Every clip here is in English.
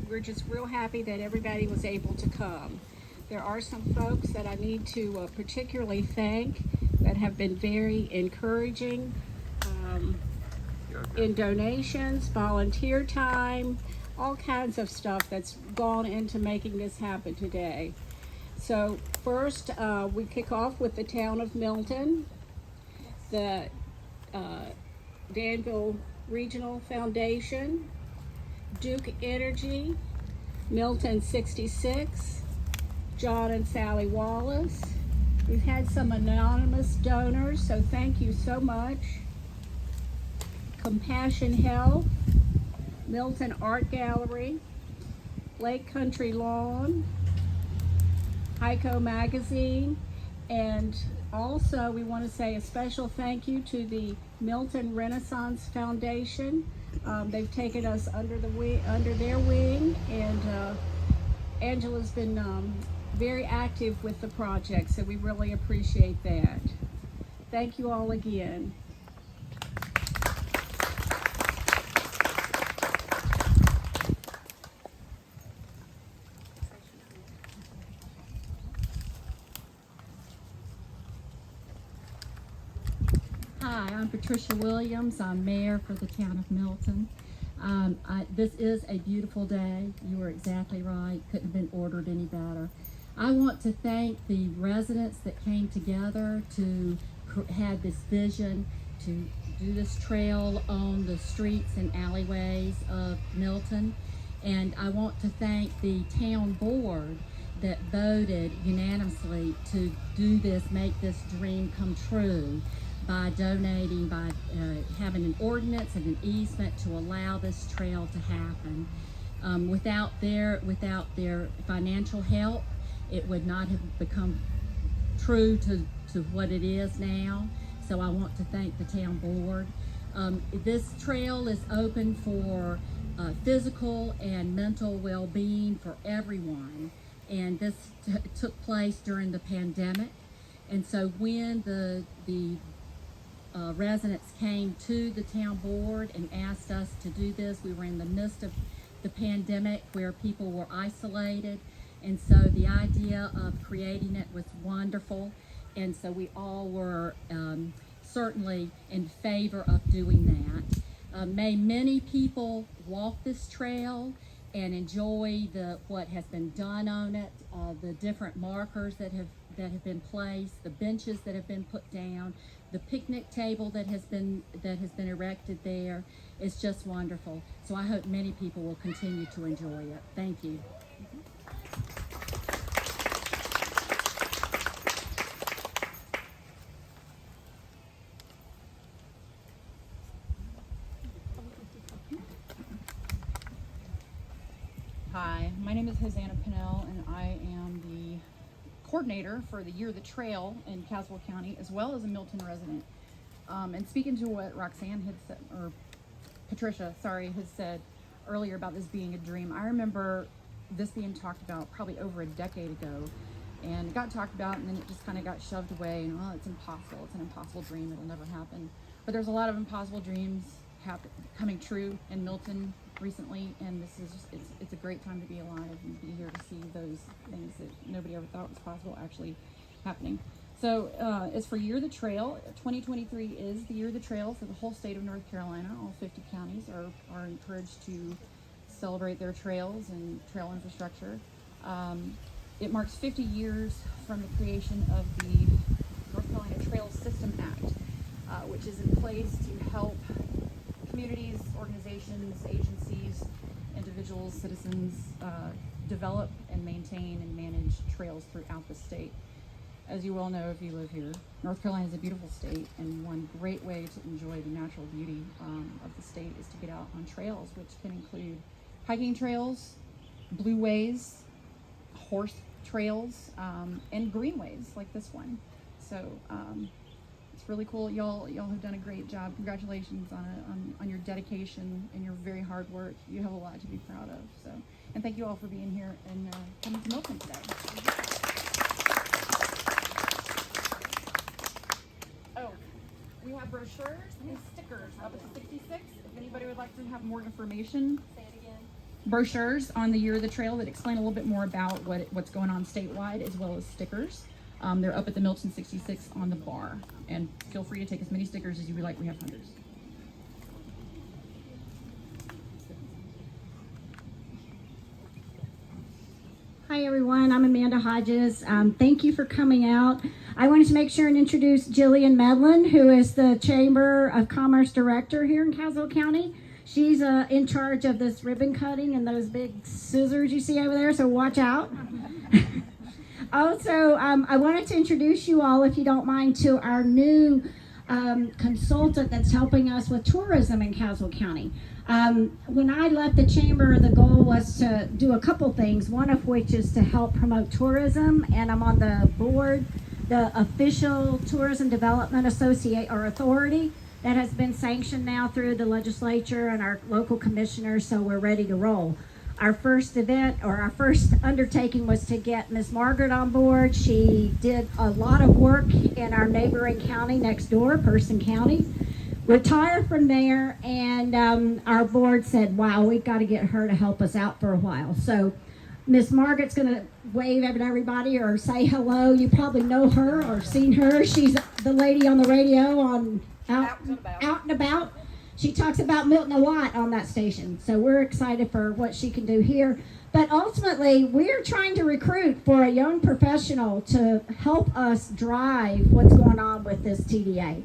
we're just real happy that everybody was able to come. There are some folks that I need to particularly thank that have been very encouraging in donations, volunteer time, all kinds of stuff that's gone into making this happen today. So first, we kick off with the town of Milton, the Danville Regional Foundation, Duke Energy, Milton 66, John and Sally Wallace. We've had some anonymous donors, so thank you so much. Compassion Health, Milton Art Gallery, Lake Country Lawn, Heiko Magazine, and also we want to say a special thank you to the Milton Renaissance Foundation. They've taken us under their wing, and Angela's been very active with the project, so we really appreciate that. Thank you all again. Hi, I'm Patricia Williams. I'm mayor for the town of Milton. This is a beautiful day. You were exactly right. Couldn't have been ordered any better. I want to thank the residents that came together to have this vision to do this trail on the streets and alleyways of Milton. And I want to thank the town board that voted unanimously to do this, make this dream come true by donating, by having an ordinance and an easement to allow this trail to happen. Without their financial help, it would not have become true to what it is now. So I want to thank the town board. This trail is open for physical and mental well-being for everyone. And this took place during the pandemic. And so when the residents came to the town board and asked us to do this, we were in the midst of the pandemic where people were isolated. And so the idea of creating it was wonderful. And so we all were certainly in favor of doing that. May many people walk this trail and enjoy what has been done on it, the different markers that have been placed, the benches that have been put down, the picnic table that has been erected there. It's just wonderful. So I hope many people will continue to enjoy it. Thank you. Hi, my name is Hosanna Pennell, and I am the coordinator for the Year of the Trail in Caswell County, as well as a Milton resident. And speaking to what Roxanne had said, or Patricia, sorry, had said earlier about this being a dream, I remember this being talked about probably over a decade ago, and it got talked about, and then it just kind of got shoved away, and oh, it's impossible, it's an impossible dream, it'll never happen. But there's a lot of impossible dreams coming true in Milton recently, and this is just, it's a great time to be alive and be here to see those things that nobody ever thought was possible actually happening. So as for Year of the Trail, 2023 is the Year of the Trail for the whole state of North Carolina. All 50 counties are encouraged to celebrate their trails and trail infrastructure. It marks 50 years from the creation of the North Carolina Trail System Act, which is in place to help communities, organizations, agencies, individuals, citizens develop and maintain and manage trails throughout the state. As you well know if you live here, North Carolina is a beautiful state, and one great way to enjoy the natural beauty of the state is to get out on trails, which can include hiking trails, blue ways, horse trails, and greenways like this one. So it's really cool. Y'all have done a great job. Congratulations on your dedication and your very hard work. You have a lot to be proud of. So, and thank you all for being here and coming to Milton today. Oh, we have brochures and stickers up at the 66. If anybody would like to have more information. Say it again. brochures on the year of the trail that explain a little bit more about what's going on statewide, as well as stickers. They're up at the Milton 66 on the bar, and feel free to take as many stickers as you would like. We have hundreds. Hi everyone, I'm Amanda Hodges. Thank you for coming out. I wanted to make sure and introduce Jillian Medlin, who is the Chamber of Commerce Director here in Caswell County. She's in charge of this ribbon cutting and those big scissors you see over there, so watch out. Also, I wanted to introduce you all, if you don't mind, to our new consultant that's helping us with tourism in Caswell County. When I left the chamber, the goal was to do a couple things, one of which is to help promote tourism, and I'm on the board, the official Tourism Development Authority that has been sanctioned now through the legislature and our local commissioners, so we're ready to roll. Our first event, or our first undertaking, was to get Miss Margaret on board. She did a lot of work in our neighboring county next door, Person County. Retired from there, and our board said, wow, we've got to get her to help us out for a while. So Miss Margaret's going to wave at everybody or say hello. You probably know her or seen her. She's the lady on the radio on Out and About. She talks about Milton a lot on that station. So we're excited for what she can do here. But ultimately, we're trying to recruit for a young professional to help us drive what's going on with this TDA.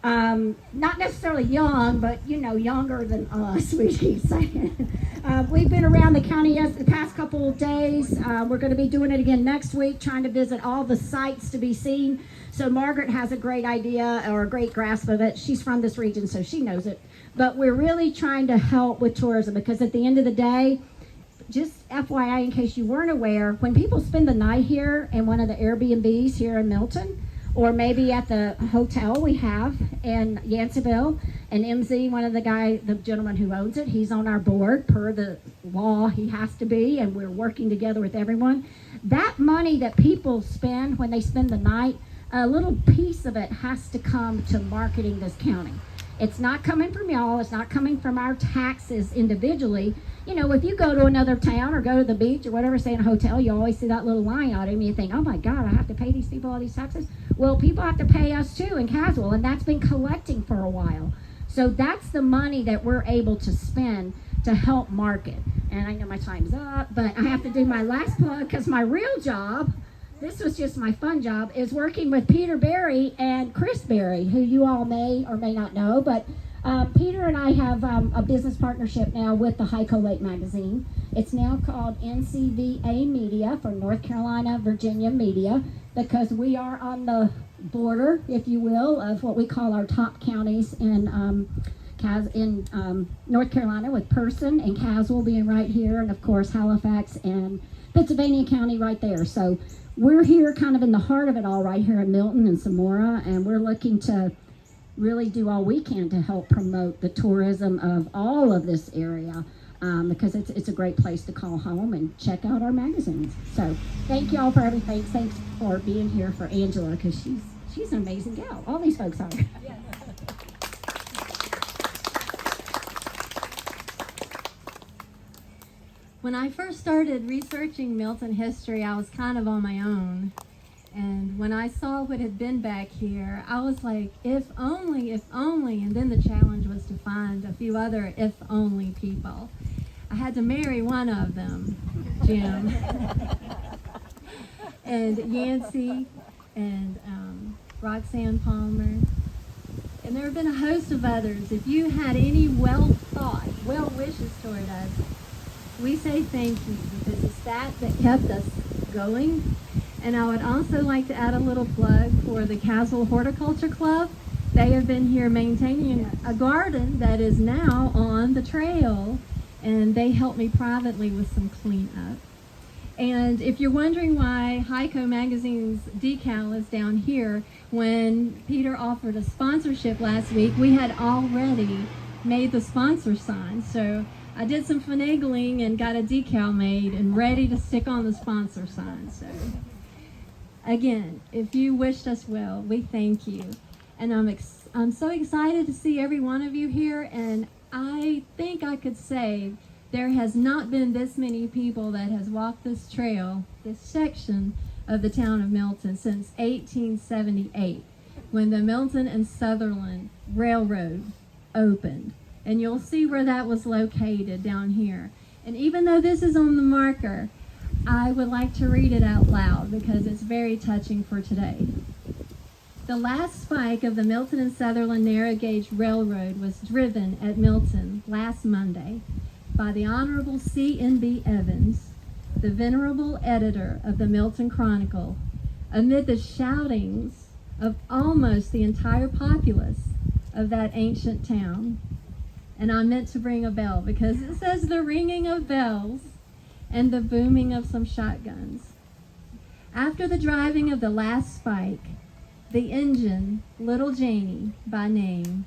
Not necessarily young, but younger than us, we keep saying. We've been around the county the past couple of days. We're going to be doing it again next week, trying to visit all the sites to be seen. So Margaret has a great idea or a great grasp of it. She's from this region, so she knows it. But we're really trying to help with tourism, because at the end of the day, just FYI, in case you weren't aware, when people spend the night here in one of the Airbnbs here in Milton, or maybe at the hotel we have in Yanceyville, and MZ, the gentleman who owns it, he's on our board per the law. He has to be, and we're working together with everyone. That money that people spend when they spend the night, a little piece of it has to come to marketing this county. It's not coming from y'all. It's not coming from our taxes individually. If you go to another town or go to the beach or whatever, stay in a hotel, you always see that little line item and you think, oh my God, I have to pay these people all these taxes. Well, people have to pay us too in Caswell, and that's been collecting for a while. So that's the money that we're able to spend to help market. And I know my time's up, but I have to do my last plug, because my real job, this was just my fun job, is working with Peter Berry and Chris Berry, who you all may or may not know, but Peter and I have a business partnership now with the Hyco Lake magazine. It's now called NCVA Media, for North Carolina, Virginia Media, because we are on the border, if you will, of what we call our top counties in North Carolina, with Person and Caswell being right here, and of course Halifax and Pennsylvania County right there. So we're here kind of in the heart of it all, right here in Milton and Samora, and we're looking to really do all we can to help promote the tourism of all of this area, because it's a great place to call home and check out our magazines. So thank you all for everything. Thanks for being here for Angela, because she's an amazing gal. All these folks are. Yes. When I first started researching Milton history, I was kind of on my own. And when I saw what had been back here, I was like, if only, and then the challenge was to find a few other if only people. I had to marry one of them, Jim, and Yancey, and Roxanne Palmer. And there have been a host of others. If you had any well wishes toward us, we say thank you, because it's that kept us going. And I would also like to add a little plug for the Caswell Horticulture Club. They have been here maintaining a garden that is now on the trail, and they helped me privately with some cleanup. And if you're wondering why Hyco Magazine's decal is down here, when Peter offered a sponsorship last week, we had already made the sponsor sign. So I did some finagling and got a decal made and ready to stick on the sponsor sign. So again, if you wished us well, we thank you. And I'm so excited to see every one of you here, and I think I could say There has not been this many people that has walked this trail, this section of the town of Milton, since 1878, when the Milton and Sutherland Railroad opened. And you'll see where that was located down here. And even though this is on the marker, I would like to read it out loud because it's very touching for today. The last spike of the Milton and Sutherland Narrow Gauge Railroad was driven at Milton last Monday by the Honorable C.N.B. Evans, the venerable editor of the Milton Chronicle, amid the shoutings of almost the entire populace of that ancient town. And I meant to bring a bell because it says the ringing of bells and the booming of some shotguns. After the driving of the last spike, the engine, Little Janie by name,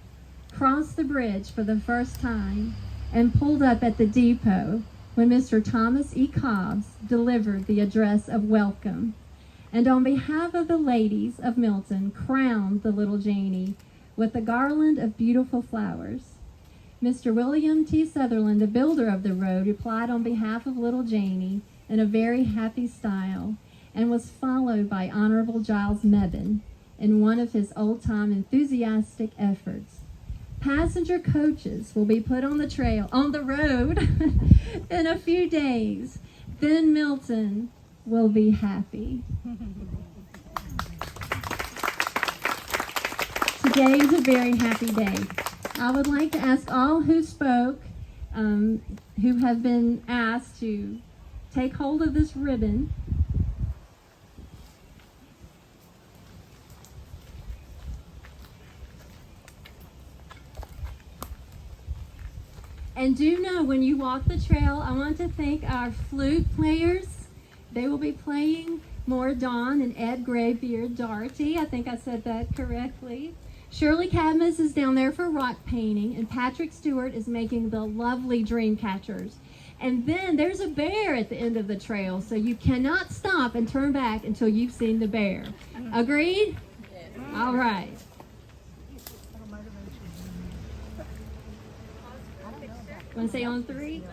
crossed the bridge for the first time and pulled up at the depot when Mr. Thomas E. Cobbs delivered the address of welcome, and on behalf of the ladies of Milton, crowned the Little Janie with a garland of beautiful flowers. Mr. William T. Sutherland, the builder of the road, replied on behalf of Little Janie in a very happy style, and was followed by Honorable Giles Medlin in one of his old-time enthusiastic efforts. Passenger coaches will be put on the road in a few days. Then Milton will be happy. Today is a very happy day. I would like to ask all who spoke, who have been asked to take hold of this ribbon. And do know, when you walk the trail, I want to thank our flute players. They will be playing more Dawn and Ed Graybeard Doherty. I think I said that correctly. Shirley Cadmus is down there for rock painting, and Patrick Stewart is making the lovely dream catchers. And then there's a bear at the end of the trail, so you cannot stop and turn back until you've seen the bear. Agreed? All right. Want to say on 3?